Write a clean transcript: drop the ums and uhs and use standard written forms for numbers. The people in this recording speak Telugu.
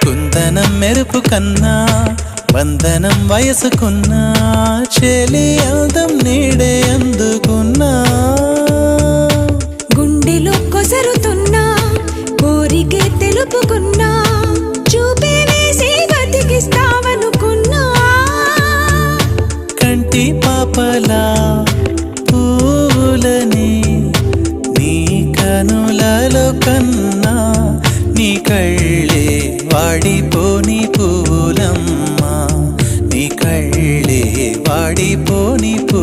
కుందనం మెరుపు కన్నా వందనం వయసుకున్నా చెలి అందం నీడే అందుకున్నా గుండెలో కొసరుతున్నా కోరికే తెలుపుకున్నా చూపే వేసి బతికిస్తావనుకున్నా కంటి పాపలా పూలని నీ కనులలో కన్నా నీ కళ్ళే వాడిపోని పూలమ్మా నీ కళ్ళే వాడిపోని పూ